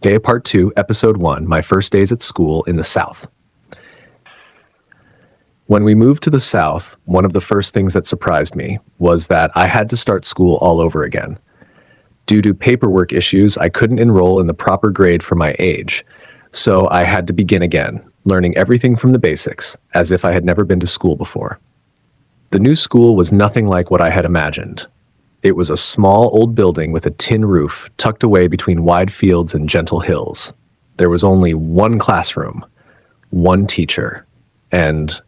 Okay, Part 2, Episode 1, My First Days at School in the South. When we moved to the South, one of the first things that surprised me was that I had to start school all over again. Due to paperwork issues, I couldn't enroll in the proper grade for my age, so I had to begin again, learning everything from the basics, as if I had never been to school before. The new school was nothing like what I had imagined. It was a small old building with a tin roof tucked away between wide fields and gentle hills. There was only one classroom, one teacher, and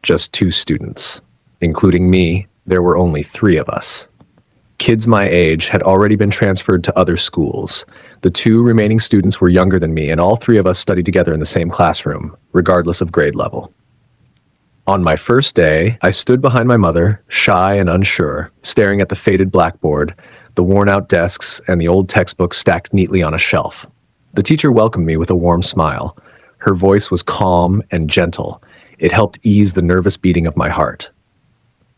just 2 students. Including me, there were only 3 of us. Kids my age had already been transferred to other schools. The 2 remaining students were younger than me, and all 3 of us studied together in the same classroom, regardless of grade level. On my first day, I stood behind my mother, shy and unsure, staring at the faded blackboard, the worn-out desks, and the old textbooks stacked neatly on a shelf. The teacher welcomed me with a warm smile. Her voice was calm and gentle. It helped ease the nervous beating of my heart.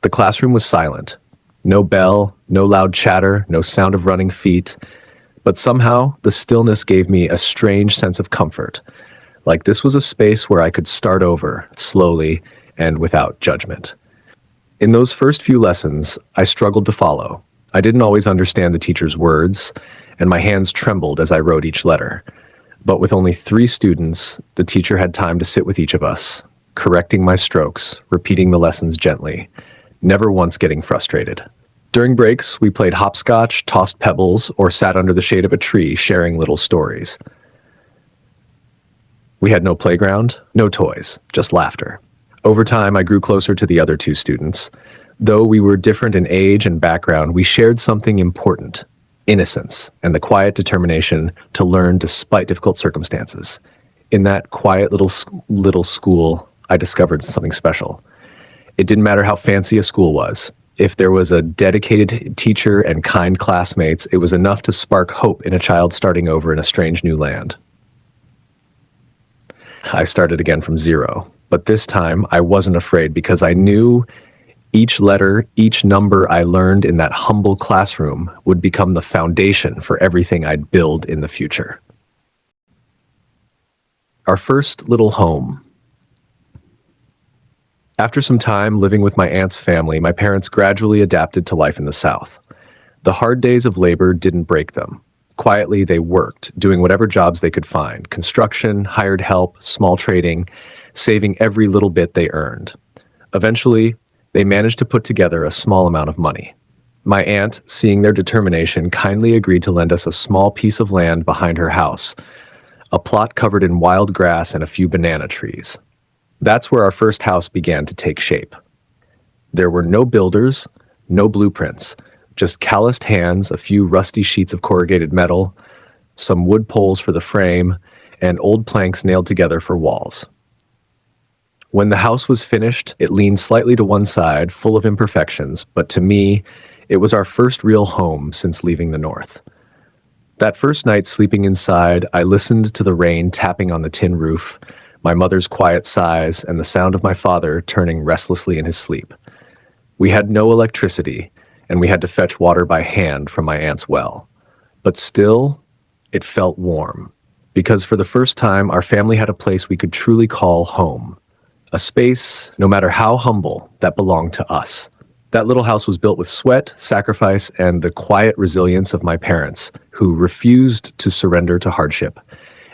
The classroom was silent. No bell, no loud chatter, no sound of running feet. But somehow, the stillness gave me a strange sense of comfort, like this was a space where I could start over, slowly, and without judgment. In those first few lessons, I struggled to follow. I didn't always understand the teacher's words, and my hands trembled as I wrote each letter. But with only 3 students, the teacher had time to sit with each of us, correcting my strokes, repeating the lessons gently, never once getting frustrated. During breaks, we played hopscotch, tossed pebbles, or sat under the shade of a tree sharing little stories. We had no playground, no toys, just laughter. Over time, I grew closer to the other 2 students. Though we were different in age and background, we shared something important: innocence and the quiet determination to learn despite difficult circumstances. In that quiet little school, I discovered something special. It didn't matter how fancy a school was. If there was a dedicated teacher and kind classmates, it was enough to spark hope in a child starting over in a strange new land. I started again from zero, but this time I wasn't afraid because I knew each letter, each number I learned in that humble classroom would become the foundation for everything I'd build in the future. Our first little home. After some time living with my aunt's family, my parents gradually adapted to life in the South. The hard days of labor didn't break them. Quietly, they worked, doing whatever jobs they could find: construction, hired help, small trading, saving every little bit they earned. Eventually, they managed to put together a small amount of money. My aunt, seeing their determination, kindly agreed to lend us a small piece of land behind her house, a plot covered in wild grass and a few banana trees. That's where our first house began to take shape. There were no builders, no blueprints, just calloused hands, a few rusty sheets of corrugated metal, some wood poles for the frame, and old planks nailed together for walls. When the house was finished, it leaned slightly to one side, full of imperfections, but to me, it was our first real home since leaving the North. That first night sleeping inside, I listened to the rain tapping on the tin roof, my mother's quiet sighs, and the sound of my father turning restlessly in his sleep. We had no electricity, and we had to fetch water by hand from my aunt's well. But still, it felt warm, because for the first time, our family had a place we could truly call home. A space, no matter how humble, that belonged to us. That little house was built with sweat, sacrifice, and the quiet resilience of my parents, who refused to surrender to hardship.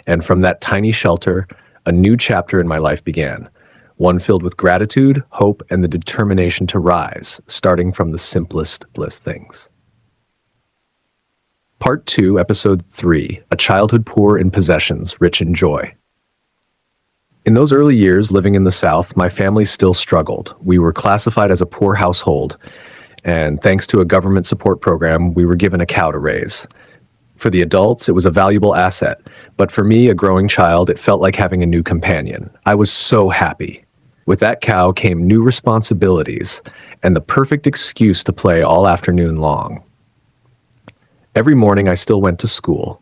And from that tiny shelter, a new chapter in my life began, one filled with gratitude, hope, and the determination to rise, starting from the simplest bliss things. Part 2, Episode 3, A Childhood Poor in Possessions, Rich in Joy. In those early years living in the South, my family still struggled. We were classified as a poor household, and thanks to a government support program, we were given a cow to raise. For the adults, it was a valuable asset, but for me, a growing child, it felt like having a new companion. I was so happy. With that cow came new responsibilities and the perfect excuse to play all afternoon long. Every morning, I still went to school.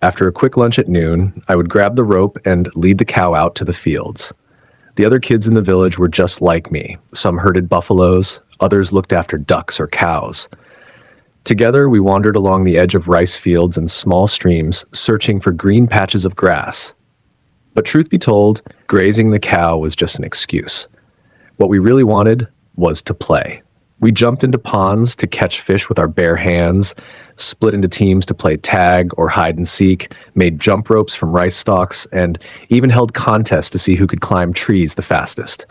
After a quick lunch at noon, I would grab the rope and lead the cow out to the fields. The other kids in the village were just like me. Some herded buffaloes, others looked after ducks or cows. Together, we wandered along the edge of rice fields and small streams, searching for green patches of grass. But truth be told, grazing the cow was just an excuse. What we really wanted was to play. We jumped into ponds to catch fish with our bare hands, split into teams to play tag or hide and seek, made jump ropes from rice stalks, and even held contests to see who could climb trees the fastest.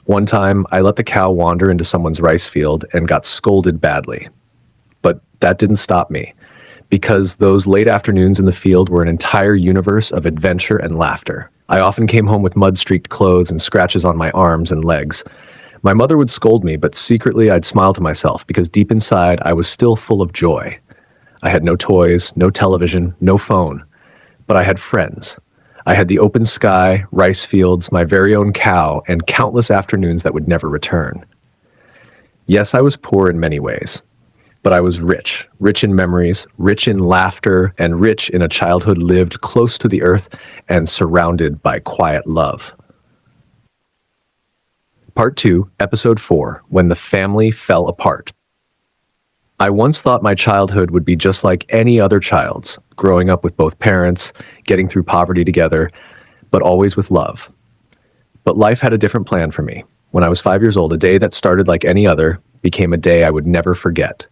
One time, I let the cow wander into someone's rice field and got scolded badly. But that didn't stop me, because those late afternoons in the field were an entire universe of adventure and laughter. I often came home with mud-streaked clothes and scratches on my arms and legs. My mother would scold me, but secretly I'd smile to myself because deep inside I was still full of joy. I had no toys, no television, no phone, but I had friends. I had the open sky, rice fields, my very own cow, and countless afternoons that would never return. Yes, I was poor in many ways, but I was rich, rich in memories, rich in laughter, and rich in a childhood lived close to the earth and surrounded by quiet love. Part 2, Episode 4, When the Family Fell Apart. I once thought my childhood would be just like any other child's, growing up with both parents, getting through poverty together, but always with love. But life had a different plan for me. When I was 5 years old, a day that started like any other became a day I would never forget.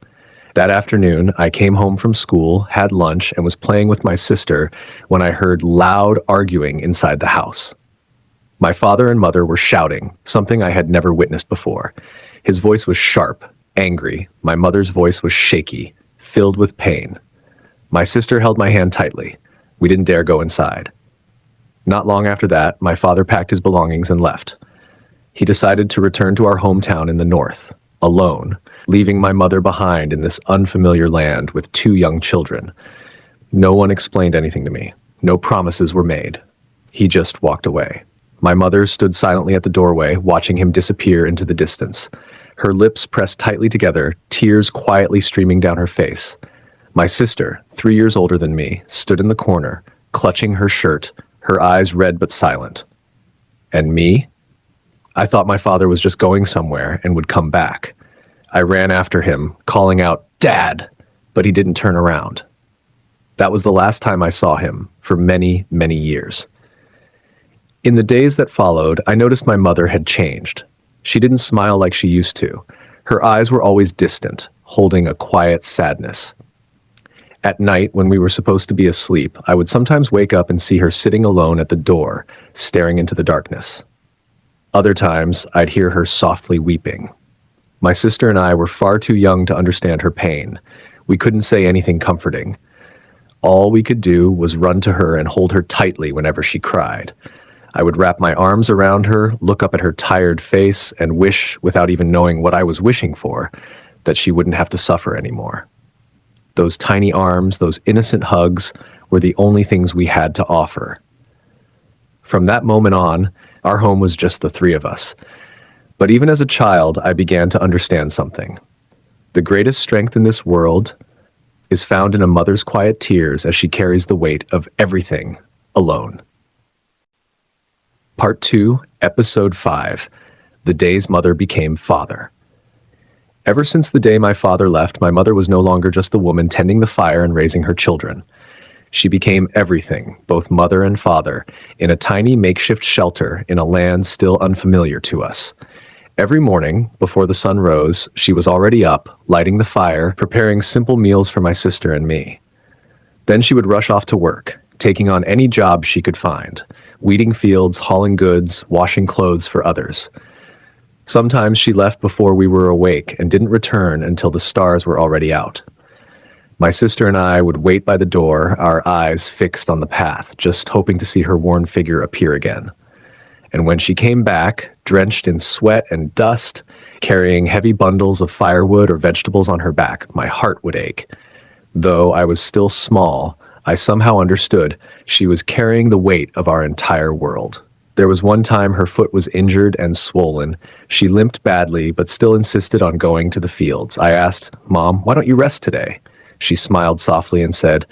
That afternoon, I came home from school, had lunch, and was playing with my sister when I heard loud arguing inside the house. My father and mother were shouting, something I had never witnessed before. His voice was sharp, angry. My mother's voice was shaky, filled with pain. My sister held my hand tightly. We didn't dare go inside. Not long after that, my father packed his belongings and left. He decided to return to our hometown in the north, alone, leaving my mother behind in this unfamiliar land with 2 young children. No one explained anything to me. No promises were made. He just walked away. My mother stood silently at the doorway, watching him disappear into the distance. Her lips pressed tightly together, tears quietly streaming down her face. My sister, 3 years older than me, stood in the corner, clutching her shirt, her eyes red but silent. And me? I thought my father was just going somewhere and would come back. I ran after him, calling out, "Dad!" but he didn't turn around. That was the last time I saw him for many, many years. In the days that followed, I noticed my mother had changed. She didn't smile like she used to. Her eyes were always distant, holding a quiet sadness. At night, when we were supposed to be asleep, I would sometimes wake up and see her sitting alone at the door, staring into the darkness. Other times, I'd hear her softly weeping. My sister and I were far too young to understand her pain. We couldn't say anything comforting. All we could do was run to her and hold her tightly whenever she cried. I would wrap my arms around her, look up at her tired face, and wish, without even knowing what I was wishing for, that she wouldn't have to suffer anymore. Those tiny arms, those innocent hugs, were the only things we had to offer. From that moment on, our home was just the 3 of us. But even as a child, I began to understand something. The greatest strength in this world is found in a mother's quiet tears as she carries the weight of everything alone. Part 2, Episode 5, The Day's Mother Became Father. Ever since the day my father left, my mother was no longer just the woman tending the fire and raising her children. She became everything, both mother and father, in a tiny makeshift shelter in a land still unfamiliar to us. Every morning, before the sun rose, she was already up, lighting the fire, preparing simple meals for my sister and me. Then she would rush off to work, taking on any job she could find, weeding fields, hauling goods, washing clothes for others. Sometimes she left before we were awake and didn't return until the stars were already out. My sister and I would wait by the door, our eyes fixed on the path, just hoping to see her worn figure appear again. And when she came back, drenched in sweat and dust, carrying heavy bundles of firewood or vegetables on her back, my heart would ache. Though I was still small, I somehow understood she was carrying the weight of our entire world. There was one time her foot was injured and swollen. She limped badly, but still insisted on going to the fields. I asked, "Mom, why don't you rest today?" She smiled softly and said,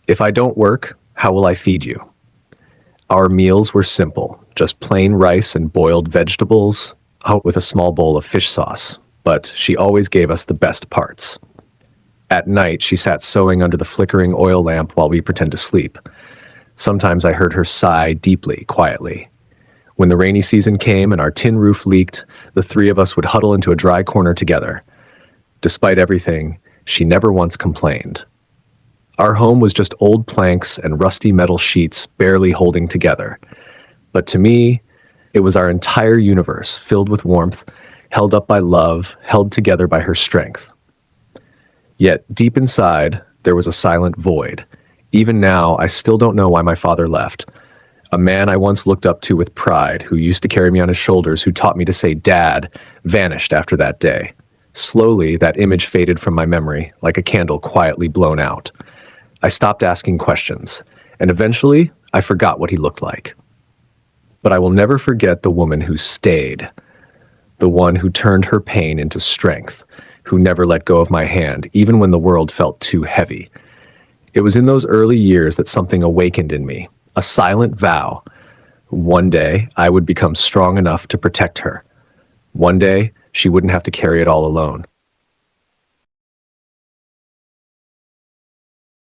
"If I don't work, how will I feed you?" Our meals were simple, just plain rice and boiled vegetables, out with a small bowl of fish sauce, but she always gave us the best parts. At night, she sat sewing under the flickering oil lamp while we pretend to sleep. Sometimes I heard her sigh deeply, quietly. When the rainy season came and our tin roof leaked, the three of us would huddle into a dry corner together. Despite everything, she never once complained. Our home was just old planks and rusty metal sheets barely holding together. But to me, it was our entire universe, filled with warmth, held up by love, held together by her strength. Yet, deep inside, there was a silent void. Even now, I still don't know why my father left. A man I once looked up to with pride, who used to carry me on his shoulders, who taught me to say "Dad," vanished after that day. Slowly, that image faded from my memory, like a candle quietly blown out. I stopped asking questions, and eventually, I forgot what he looked like. But I will never forget the woman who stayed, the one who turned her pain into strength, who never let go of my hand, even when the world felt too heavy. It was in those early years that something awakened in me, a silent vow. One day, I would become strong enough to protect her. One day, she wouldn't have to carry it all alone.